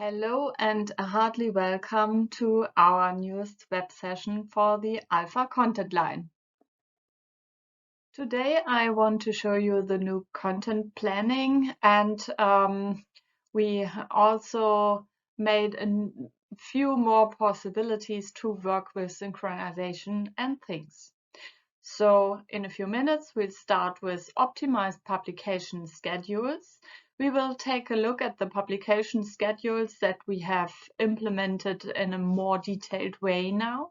Hello and a heartily welcome to our newest web session for the Alpha content line. Today I want to show you the new content planning, and we also made a few more possibilities to work with synchronization and things. So in a few minutes, we'll start with optimized publication schedules. We will take a look at the publication schedules that we have implemented in a more detailed way now.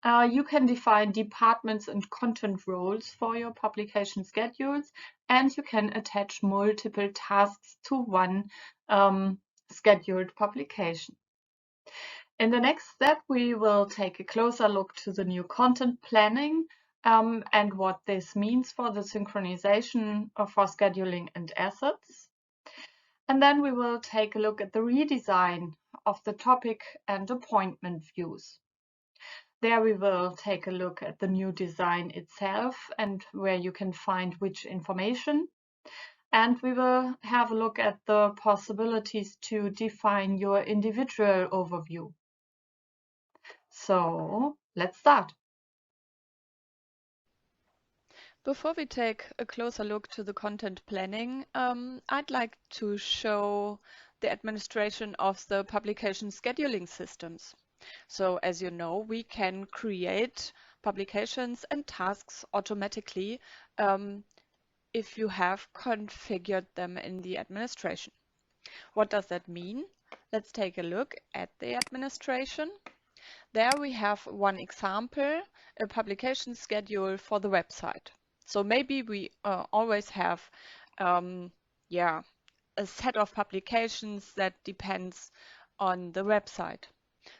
You can define departments and content roles for your publication schedules, and you can attach multiple tasks to one scheduled publication. In the next step, we will take a closer look to the new content planning and what this means for the synchronization for scheduling and assets. And then we will take a look at the redesign of the topic and appointment views. There we will take a look at the new design itself and where you can find which information. And we will have a look at the possibilities to define your individual overview. So let's start. Before we take a closer look to the content planning, I'd like to show the administration of the publication scheduling systems. So as you know, we can create publications and tasks automatically if you have configured them in the administration. What does that mean? Let's take a look at the administration. There we have one example, a publication schedule for the website. So maybe we always have a set of publications that depends on the website.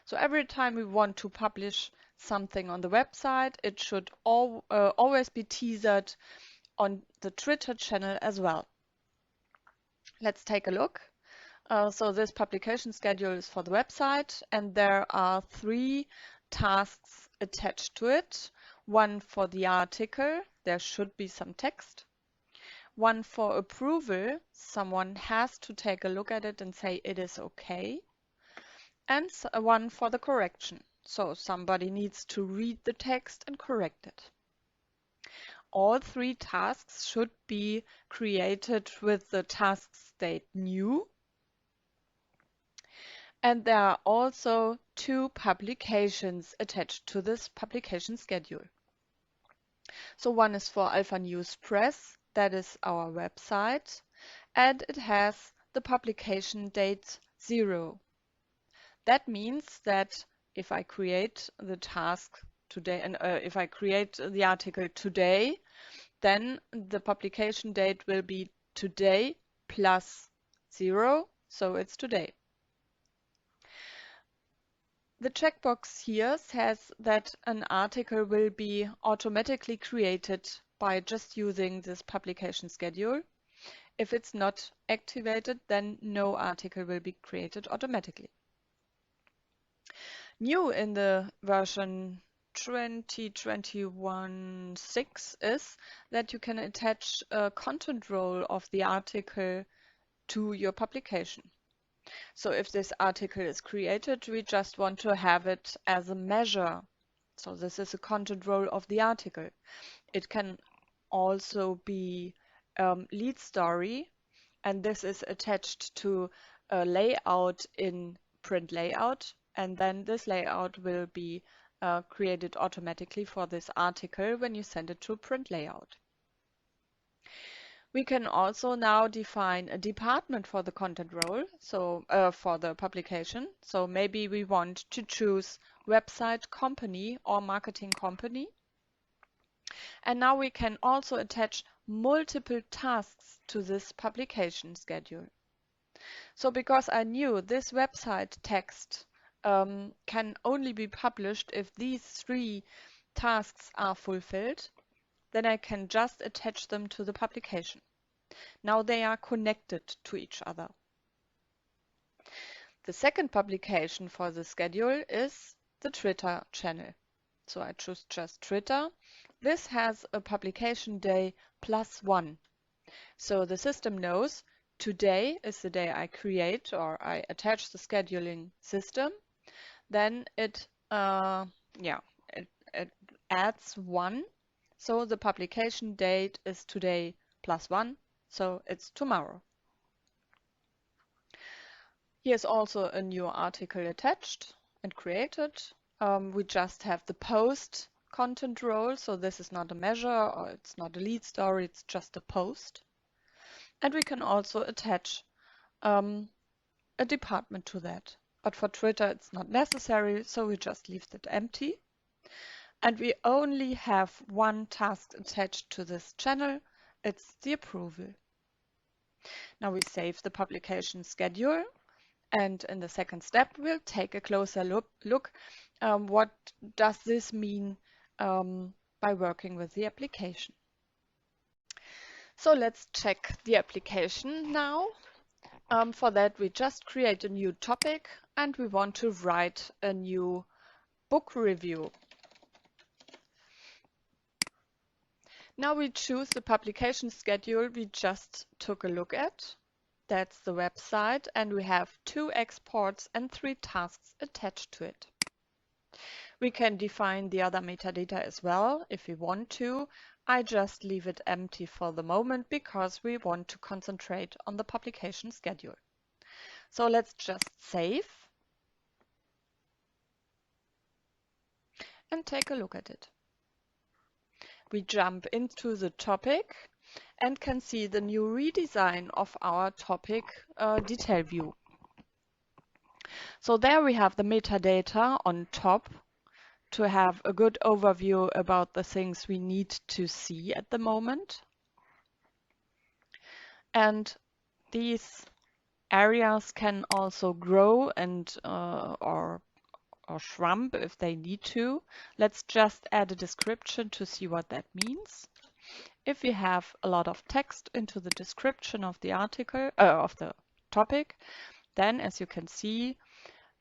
So every time we want to publish something on the website, it should always be teasered on the Twitter channel as well. Let's take a look. So this publication schedule is for the website, and there are 3 tasks attached to it. One for the article, there should be some text. One for approval, someone has to take a look at it and say it is okay. And one for the correction, so somebody needs to read the text and correct it. All 3 tasks should be created with the task state new. And there are also 2 publications attached to this publication schedule. So one is for Alpha News Press, that is our website, and it has the publication date 0. That means that if I create the task today and if I create the article today, then the publication date will be today plus 0, so it's today. The checkbox here says that an article will be automatically created by just using this publication schedule. If it's not activated, then no article will be created automatically. New in the version 2021.6 is that you can attach a content role of the article to your publication. So if this article is created, we just want to have it as a measure. So this is a content role of the article. It can also be lead story, and this is attached to a layout in print layout, and then this layout will be created automatically for this article when you send it to print layout. We can also now define a department for the content role, so for the publication. So maybe we want to choose website company or marketing company. And now we can also attach multiple tasks to this publication schedule. So because I knew this website text can only be published if these 3 tasks are fulfilled, then I can just attach them to the publication. Now they are connected to each other. The second publication for the schedule is the Twitter channel. So I choose just Twitter. This has a publication day +1. So the system knows today is the day I create or I attach the scheduling system, then it adds 1. So the publication date is today plus 1, so it's tomorrow. Here's also a new article attached and created. We just have the post content role, so this is not a measure or it's not a lead story, it's just a post. And we can also attach a department to that. But for Twitter, it's not necessary, so we just leave that empty. And we only have one task attached to this channel. It's the approval. Now we save the publication schedule. And in the second step, we'll take a closer look. What does this mean by working with the application? So let's check the application now. For that, we just create a new topic and we want to write a new book review. Now we choose the publication schedule we just took a look at. That's the website, and we have 2 exports and 3 tasks attached to it. We can define the other metadata as well if we want to. I just leave it empty for the moment because we want to concentrate on the publication schedule. So let's just save and take a look at it. We jump into the topic and can see the new redesign of our topic detail view. So there we have the metadata on top to have a good overview about the things we need to see at the moment. And these areas can also grow and or shrunk if they need to. Let's just add a description to see what that means. If we have a lot of text into the description of the article, of the topic, then as you can see,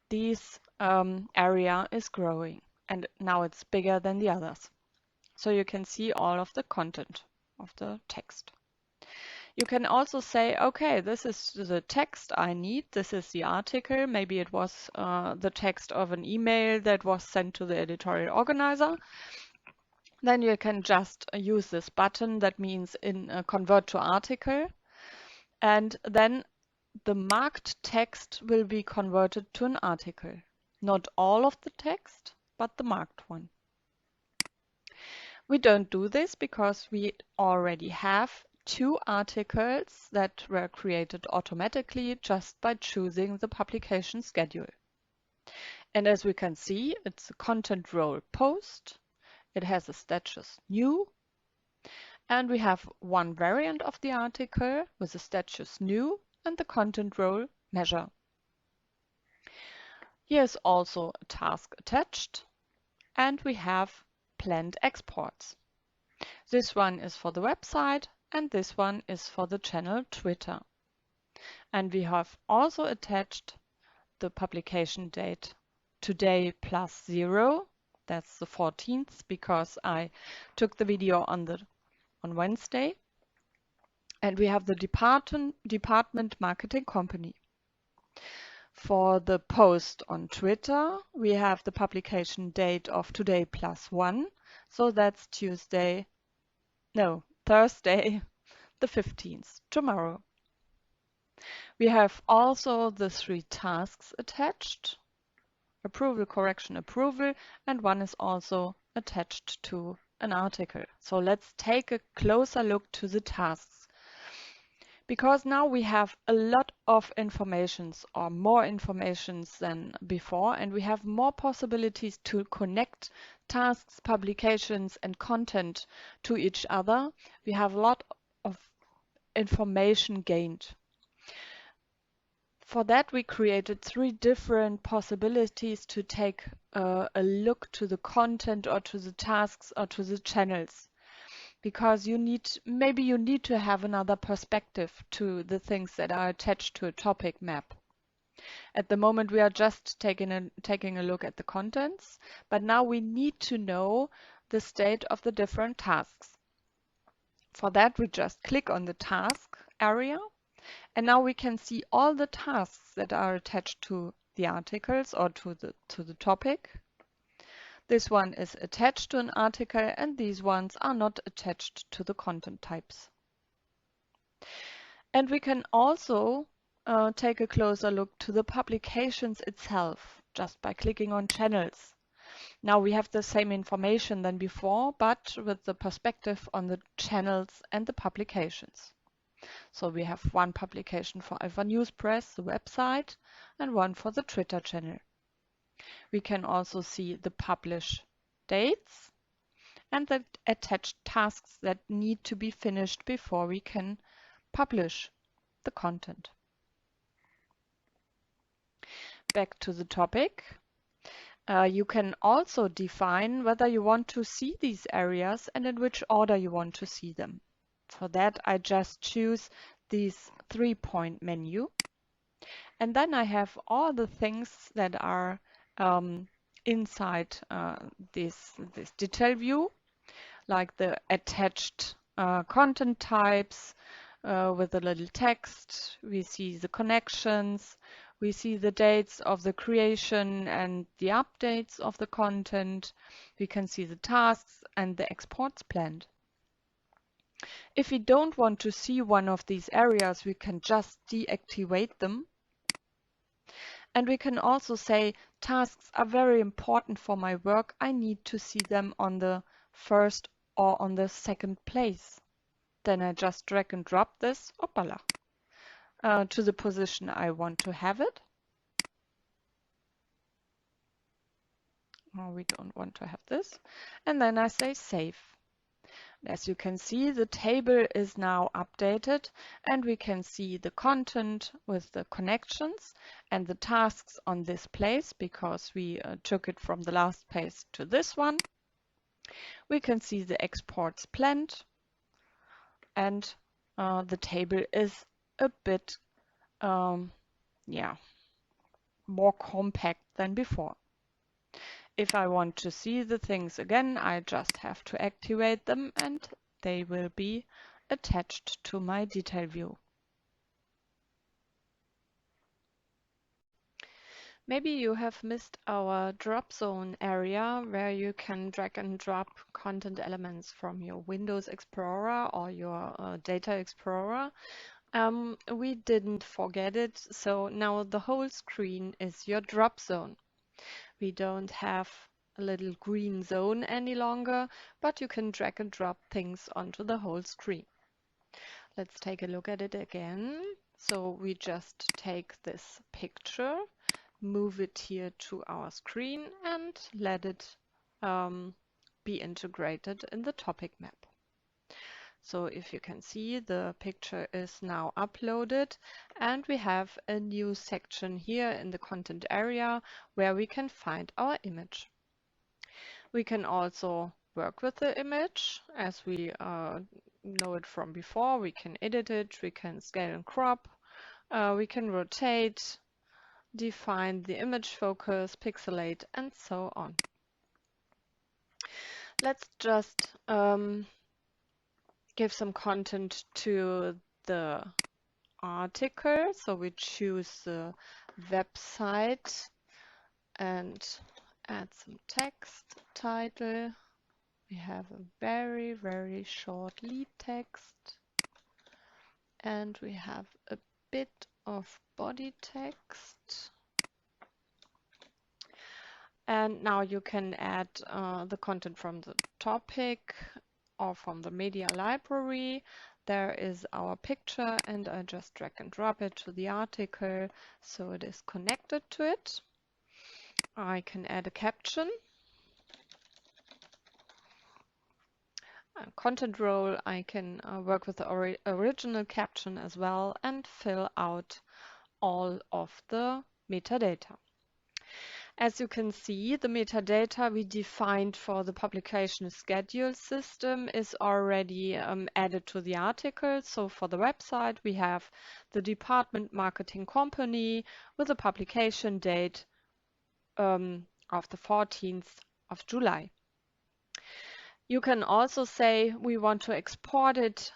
this area is growing and now it's bigger than the others. So you can see all of the content of the text. You can also say, okay, this is the text I need. This is the article. Maybe it was the text of an email that was sent to the editorial organizer. Then you can just use this button that means convert to article. And then the marked text will be converted to an article. Not all of the text, but the marked one. We don't do this because we already have 2 articles that were created automatically just by choosing the publication schedule. And as we can see, it's a content role post. It has a status new. And we have one variant of the article with a status new and the content role measure. Here's also a task attached. And we have planned exports. This one is for the website and this one is for the channel Twitter. And we have also attached the publication date today plus 0. That's the 14th because I took the video on Wednesday. And we have the department marketing company. For the post on Twitter, we have the publication date of today plus 1. So that's Thursday, the 15th, tomorrow. We have also the 3 tasks attached, approval, correction, approval, and one is also attached to an article. So let's take a closer look to the tasks. Because now we have a lot of informations or more informations than before, and we have more possibilities to connect tasks, publications, and content to each other. We have a lot of information gained. For that, we created 3 different possibilities to take a look to the content or to the tasks or to the channels. Because maybe you need to have another perspective to the things that are attached to a topic map. At the moment, we are just taking a look at the contents, but now we need to know the state of the different tasks. For that, we just click on the task area And now we can see all the tasks that are attached to the articles or to the topic. This one is attached to an article, and these ones are not attached to the content types. And we can also take a closer look to the publications itself, just by clicking on channels. Now we have the same information than before, but with the perspective on the channels and the publications. So we have one publication for Alpha News Press, the website, and one for the Twitter channel. We can also see the publish dates and the attached tasks that need to be finished before we can publish the content. Back to the topic. You can also define whether you want to see these areas and in which order you want to see them. For that, I just choose this 3-point menu. And then I have all the things that are inside this detail view, like the attached content types with a little text. We see the connections. We see the dates of the creation and the updates of the content. We can see the tasks and the exports planned. If we don't want to see one of these areas, we can just deactivate them. And we can also say tasks are very important for my work. I need to see them on the first or on the second place. Then I just drag and drop this to the position I want to have it. We don't want to have this. And then I say save. As you can see, the table is now updated and we can see the content with the connections and the tasks on this place because we took it from the last page to this one. We can see the exports planned and the table is a bit more compact than before. If I want to see the things again, I just have to activate them and they will be attached to my detail view. Maybe you have missed our drop zone area where you can drag and drop content elements from your Windows Explorer or your Data Explorer. We didn't forget it, so now the whole screen is your drop zone. We don't have a little green zone any longer, but you can drag and drop things onto the whole screen. Let's take a look at it again. So we just take this picture, move it here to our screen and let it be integrated in the topic map. So if you can see, the picture is now uploaded and we have a new section here in the content area where we can find our image. We can also work with the image as we know it from before. We can edit it, we can scale and crop, we can rotate, define the image focus, pixelate, and so on. Let's just give some content to the article. So we choose the website and add some text, title. We have a very, very short lead text. And we have a bit of body text. And now you can add the content from the topic or from the media library. There is our picture and I just drag and drop it to the article so it is connected to it. I can add a caption. Content role, I can work with the original caption as well and fill out all of the metadata. As you can see, the metadata we defined for the publication schedule system is already added to the article. So for the website, we have the department marketing company with a publication date of the 14th of July. You can also say we want to export it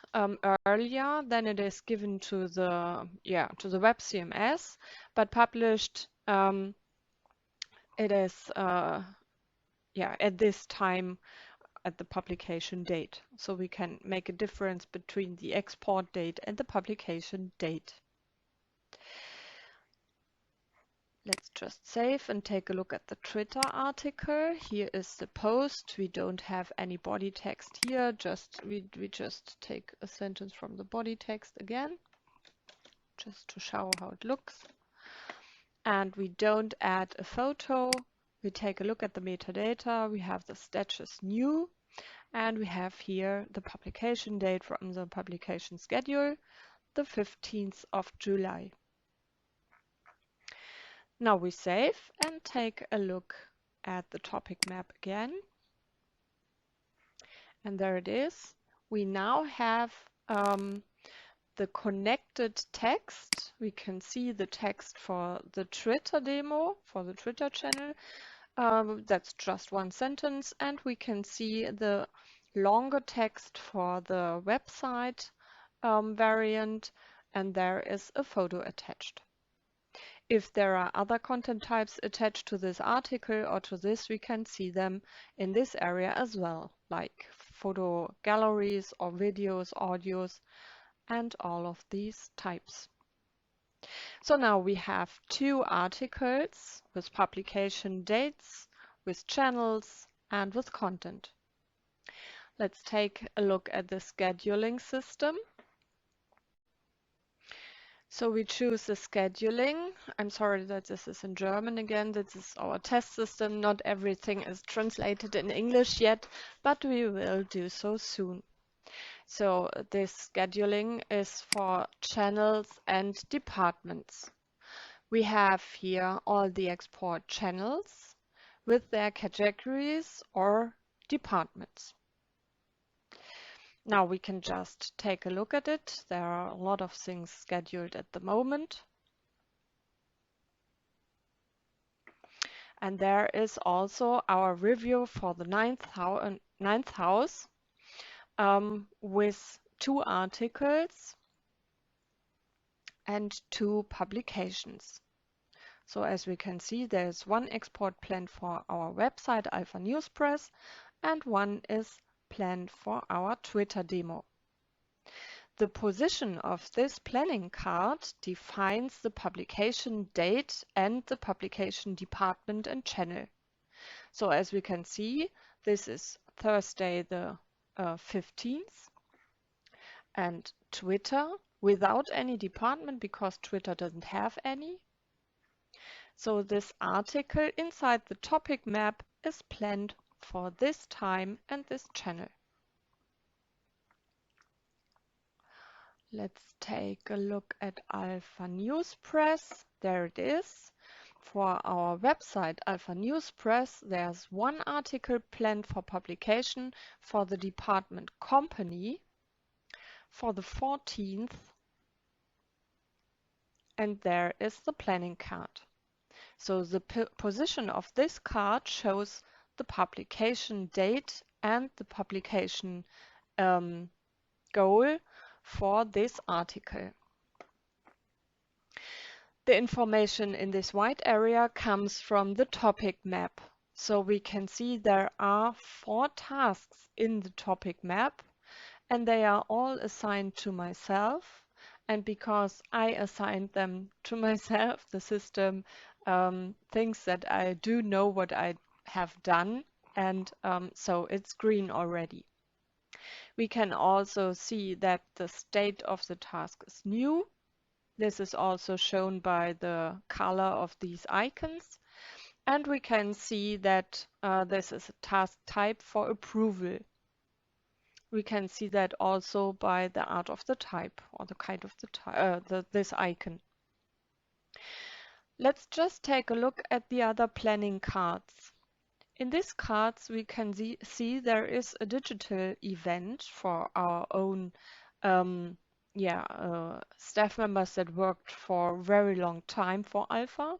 earlier than it is given to the web CMS, but published it is at this time at the publication date. So we can make a difference between the export date and the publication date. Let's just save and take a look at the Twitter article. Here is the post. We don't have any body text here. We just take a sentence from the body text again, just to show how it looks. And we don't add a photo. We take a look at the metadata. We have the status new, and we have here the publication date from the publication schedule, the 15th of July. Now we save and take a look at the topic map again. And there it is. We now have the connected text. We can see the text for the Twitter demo, for the Twitter channel. That's just one sentence. And we can see the longer text for the website variant. And there is a photo attached. If there are other content types attached to this article or to this, we can see them in this area as well, like photo galleries or videos, audios, and all of these types. So now we have two articles with publication dates, with channels, and with content. Let's take a look at the scheduling system. So we choose the scheduling. I'm sorry that this is in German again. This is our test system. Not everything is translated in English yet, but we will do so soon. So this scheduling is for channels and departments. We have here all the export channels with their categories or departments. Now we can just take a look at it. There are a lot of things scheduled at the moment. And there is also our review for the ninth house with 2 articles and 2 publications. So as we can see, there's 1 export planned for our website Alpha News Press and 1 is planned for our Twitter demo. The position of this planning card defines the publication date and the publication department and channel. So as we can see, this is Thursday the 15th, and Twitter without any department because Twitter doesn't have any. So this article inside the topic map is planned for this time and this channel. Let's take a look at Alpha News Press. There it is. For our website Alpha News Press, there's 1 article planned for publication for the department company for the 14th. And there is the planning card. So the position of this card shows the publication date and the publication goal for this article. The information in this white area comes from the topic map. So we can see there are 4 tasks in the topic map and they are all assigned to myself. And because I assigned them to myself, the system thinks that I do know what I have done, and so it's green already. We can also see that the state of the task is new. This is also shown by the color of these icons. And we can see that this is a task type for approval. We can see that also by the art of the type or the kind of the type, this icon. Let's just take a look at the other planning cards. In these cards, we can see there is a digital event for our own staff members that worked for a very long time for Alpha.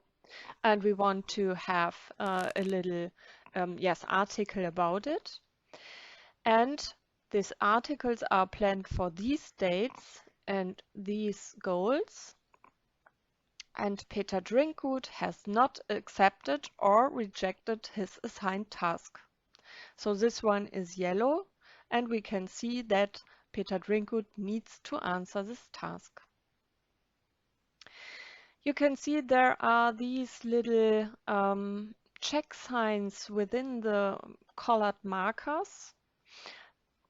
And we want to have a little article about it. And these articles are planned for these dates and these goals. And Peter Drinkgood has not accepted or rejected his assigned task. So this one is yellow, and we can see that Peter Drinkgood needs to answer this task. You can see there are these little check signs within the colored markers.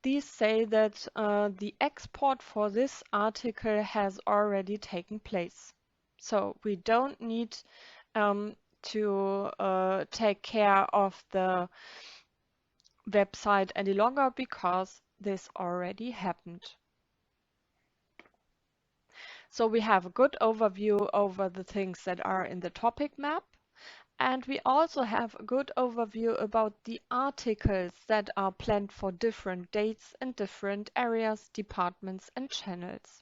These say that the export for this article has already taken place. So we don't need to take care of the website any longer because this already happened. So we have a good overview over the things that are in the topic map. And we also have a good overview about the articles that are planned for different dates and different areas, departments, and channels.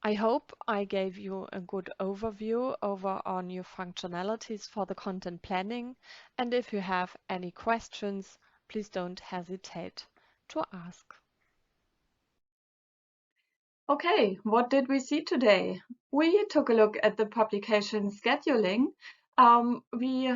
I hope I gave you a good overview over our new functionalities for the content planning. And if you have any questions, please don't hesitate to ask. Okay, what did we see today? We took a look at the publication scheduling. We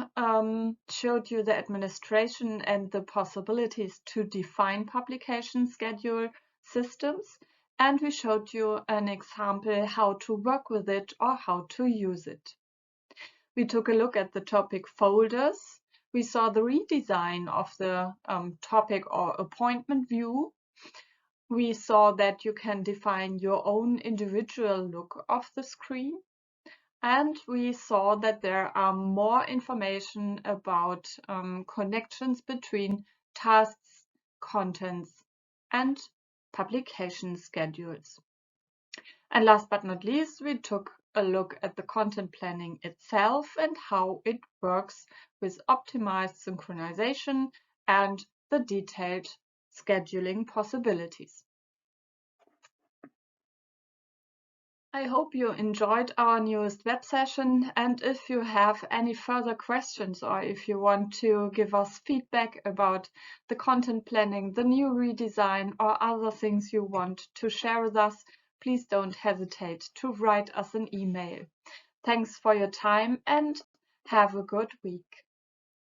showed you the administration and the possibilities to define publication schedule systems, and we showed you an example how to work with it or how to use it. We took a look at the topic folders. We saw the redesign of the topic or appointment view. We saw that you can define your own individual look of the screen. And we saw that there are more information about connections between tasks, contents, and publication schedules. And last but not least, we took a look at the content planning itself and how it works with optimized synchronization and the detailed scheduling possibilities. I hope you enjoyed our newest web session, and if you have any further questions or if you want to give us feedback about the content planning, the new redesign, or other things you want to share with us, please don't hesitate to write us an email. Thanks for your time and have a good week.